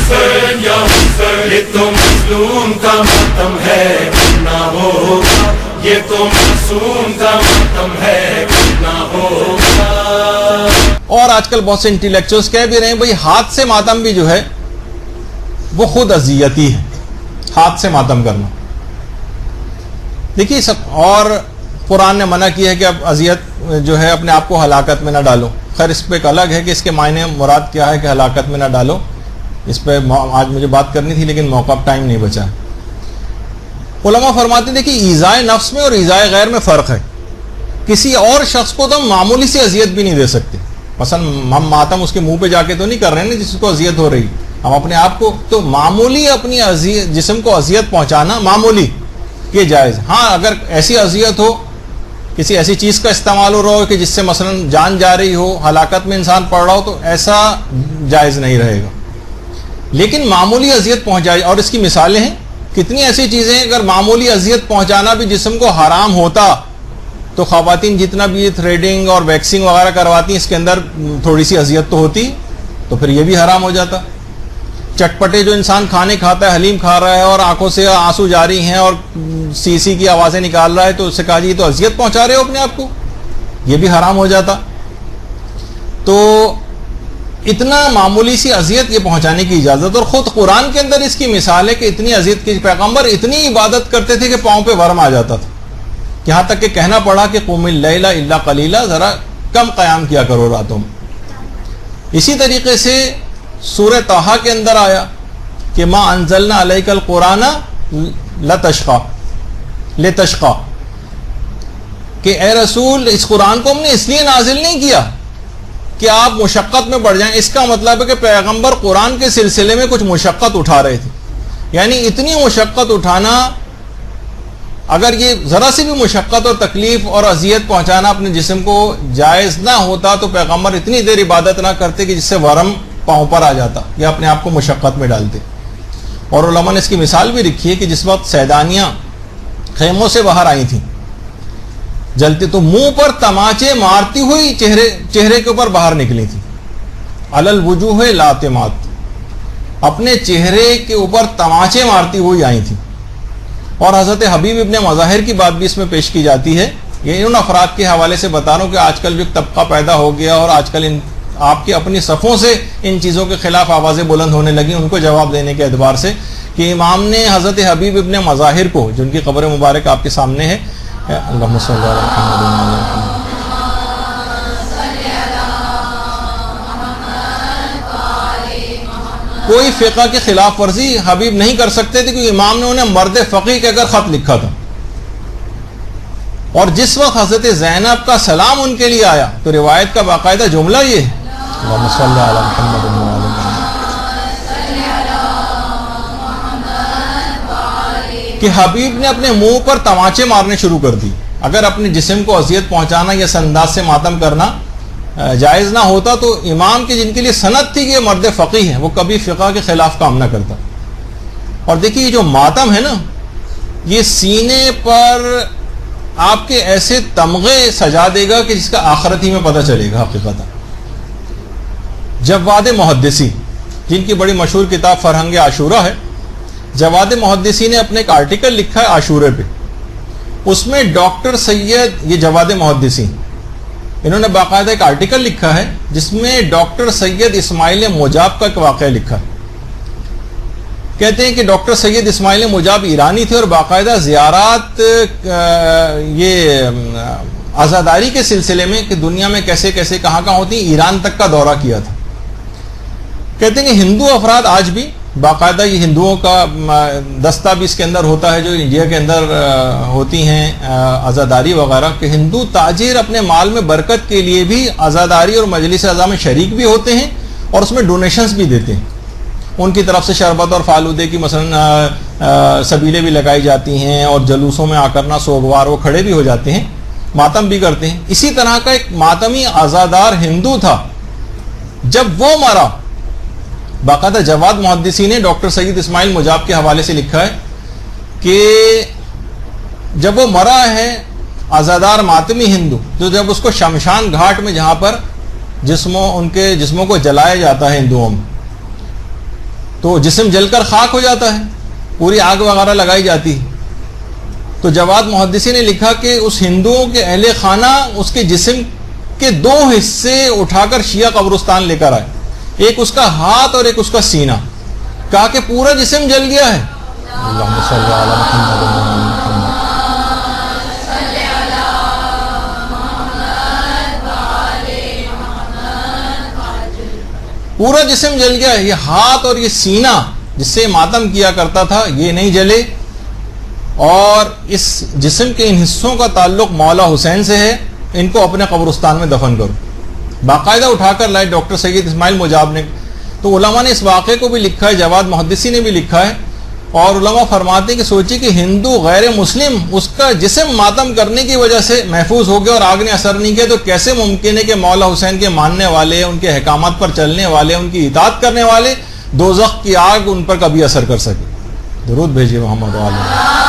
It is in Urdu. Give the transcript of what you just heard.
حسین یا حسین، یہ تو مظلوم کا ماتم ہے نہ ہوگا، یہ تو معصوم کا ماتم ہے نہ ہوگا۔ اور آج کل بہت سے انٹلیکچوئلز کہہ بھی رہے ہیں بھئی ہاتھ سے ماتم بھی جو ہے وہ خود اذیتی ہے، ہاتھ سے ماتم کرنا۔ دیکھیے سب، اور قرآن نے منع کیا ہے کہ اب اذیت جو ہے اپنے آپ کو ہلاکت میں نہ ڈالو۔ خیر اس پہ ایک الگ ہے کہ اس کے معنی مراد کیا ہے کہ ہلاکت میں نہ ڈالو، اس پہ آج مجھے بات کرنی تھی لیکن موقع ٹائم نہیں بچا۔ علماء فرماتے ہیں کہ ایذائے نفس میں اور ایذائے غیر میں فرق ہے۔ کسی اور شخص کو تو ہم معمولی سی اذیت بھی نہیں دے سکتے، مثلا ہم ماتم اس کے منہ پہ جا کے تو نہیں کر رہے ہیں جس کو اذیت ہو رہی، ہم اپنے آپ کو تو معمولی اپنی جسم کو اذیت پہنچانا معمولی یہ جائز۔ ہاں اگر ایسی اذیت ہو، کسی ایسی چیز کا استعمال ہو رہا ہو کہ جس سے مثلا جان جا رہی ہو، ہلاکت میں انسان پڑ رہا ہو، تو ایسا جائز نہیں رہے گا۔ لیکن معمولی اذیت پہنچائی، اور اس کی مثالیں ہیں کتنی ایسی چیزیں ہیں، اگر معمولی اذیت پہنچانا بھی جسم کو حرام ہوتا تو خواتین جتنا بھی تھریڈنگ اور ویکسنگ وغیرہ کرواتی ہیں اس کے اندر تھوڑی سی اذیت تو ہوتی، تو پھر یہ بھی حرام ہو جاتا۔ چٹپٹے جو انسان کھانے کھاتا ہے، حلیم کھا رہا ہے اور آنکھوں سے آنسو جاری ہیں اور سی سی کی آوازیں نکال رہا ہے، تو اس سے کہا جی یہ تو اذیت پہنچا رہے ہو اپنے آپ کو، یہ بھی حرام ہو جاتا۔ تو اتنا معمولی سی اذیت یہ پہنچانے کی اجازت، اور خود قرآن کے اندر اس کی مثال ہے کہ اتنی اذیت کی پیغمبر اتنی عبادت کرتے تھے کہ پاؤں پہ ورم آ جاتا تھا، یہاں تک کہ کہنا پڑا کہ قم اللیل الا قلیلا، ذرا کم قیام کیا کرو راتوں میں۔ اسی طریقے سے سورہ طٰہٰ کے اندر آیا کہ ما انزلنا علیک القرآن لتشقی، کہ اے رسول اس قرآن کو ہم نے اس لیے نازل نہیں کیا کہ آپ مشقت میں پڑ جائیں۔ اس کا مطلب ہے کہ پیغمبر قرآن کے سلسلے میں کچھ مشقت اٹھا رہے تھے، یعنی اتنی مشقت اٹھانا، اگر یہ ذرا سی بھی مشقت اور تکلیف اور اذیت پہنچانا اپنے جسم کو جائز نہ ہوتا تو پیغمبر اتنی دیر عبادت نہ کرتے کہ جس سے ورم پاؤں پر آ جاتا یا اپنے آپ کو مشقت میں ڈالتے۔ اور علماء نے اس کی مثال بھی رکھی ہے کہ جس وقت سیدانیاں خیموں سے باہر آئی تھیں جلتی، تو منہ پر تماچے مارتی ہوئی چہرے کے اوپر باہر نکلی تھی، علی الوجوہ لاتمات، اپنے چہرے کے اوپر تماچے مارتی ہوئی آئی تھیں۔ اور حضرت حبیب ابن مظاہر کی بات بھی اس میں پیش کی جاتی ہے۔ یہ ان افراد کے حوالے سے بتا رہا ہوں کہ آج کل جو طبقہ پیدا ہو گیا اور آج کل آپ کی اپنی صفوں سے ان چیزوں کے خلاف آوازیں بلند ہونے لگی، ان کو جواب دینے کے اعتبار سے کہ امام نے حضرت حبیب ابن مظاہر کو، جن کی قبر مبارک آپ کے سامنے ہے، اللہم صلی علی محمد، کوئی فقہ کے خلاف ورزی حبیب نہیں کر سکتے تھے کیونکہ امام نے انہیں مرد فقیہ کہہ کر خط لکھا تھا۔ اور جس وقت حضرت زینب کا سلام ان کے لیے آیا تو روایت کا باقاعدہ جملہ یہ ہے، اللہم صلی علی محمد کہ حبیب نے اپنے منہ پر تماچے مارنے شروع کر دی۔ اگر اپنے جسم کو اذیت پہنچانا یا اس انداز سے ماتم کرنا جائز نہ ہوتا تو امام کے جن کے لیے سند تھی کہ یہ مرد فقیہ ہیں، وہ کبھی فقہ کے خلاف کام نہ کرتا۔ اور دیکھیے یہ جو ماتم ہے نا، یہ سینے پر آپ کے ایسے تمغے سجا دے گا کہ جس کا آخرت ہی میں پتہ چلے گا حقیقت۔ جواد محدثی، جن کی بڑی مشہور کتاب فرہنگ عاشورہ ہے، جواد محدثی نے اپنے ایک آرٹیکل لکھا ہے عاشورے پہ، اس میں ڈاکٹر سید، یہ جواد محدثی انہوں نے باقاعدہ ایک آرٹیکل لکھا ہے جس میں ڈاکٹر سید اسماعیل مجاب کا ایک واقعہ لکھا ہے۔ کہتے ہیں کہ ڈاکٹر سید اسماعیل مجاب ایرانی تھے اور باقاعدہ زیارات یہ عزاداری کے سلسلے میں کہ دنیا میں کیسے کیسے کہاں کہاں ہوتی ہیں، ایران تک کا دورہ کیا تھا۔ کہتے ہیں کہ ہندو افراد آج بھی باقاعدہ یہ ہندوؤں کا دستہ بھی اس کے اندر ہوتا ہے جو انڈیا کے اندر ہوتی ہیں عزاداری وغیرہ، کہ ہندو تاجر اپنے مال میں برکت کے لیے بھی عزاداری اور مجلس اعضاء میں شریک بھی ہوتے ہیں اور اس میں ڈونیشنز بھی دیتے ہیں۔ ان کی طرف سے شربت اور فالودے کی مثلا سبیلیں بھی لگائی جاتی ہیں اور جلوسوں میں آ کرنا سوگوار وہ کھڑے بھی ہو جاتے ہیں، ماتم بھی کرتے ہیں۔ اسی طرح کا ایک ماتمی عزادار ہندو تھا، جب وہ مرا، باقاعدہ جواد محدثی نے ڈاکٹر سید اسماعیل مجاب کے حوالے سے لکھا ہے کہ جب وہ مرا ہے عزادار ماتمی ہندو، تو جب اس کو شمشان گھاٹ میں جہاں پر ان کے جسموں کو جلایا جاتا ہے ہندوؤں میں، تو جسم جل کر خاک ہو جاتا ہے، پوری آگ وغیرہ لگائی جاتی ہے. تو جواد محدثی نے لکھا کہ اس ہندوؤں کے اہل خانہ اس کے جسم کے 2 حصے اٹھا کر شیعہ قبرستان لے کر آئے، ایک اس کا ہاتھ اور ایک اس کا سینہ. کہا کہ پورا جسم جل گیا ہے. اللہم صلی علی محمد و آل محمد. پورا جسم جل گیا ہے. یہ ہاتھ اور یہ سینہ جس سے ماتم کیا کرتا تھا یہ نہیں جلے، اور اس جسم کے ان حصوں کا تعلق مولا حسین سے ہے، ان کو اپنے قبرستان میں دفن کرو. باقاعدہ اٹھا کر لائے ڈاکٹر سید اسماعیل مجاب نے. تو علماء نے اس واقعے کو بھی لکھا ہے، جواد محدثی نے بھی لکھا ہے، اور علماء فرماتے ہیں کہ سوچی کہ ہندو غیر مسلم اس کا جسم ماتم کرنے کی وجہ سے محفوظ ہو گیا اور آگ نے اثر نہیں کیا، تو کیسے ممکن ہے کہ مولا حسین کے ماننے والے، ان کے احکامات پر چلنے والے، ان کی اطاعت کرنے والے دوزخ کی آگ ان پر کبھی اثر کر سکے. درود بھیجیے محمد علیہ.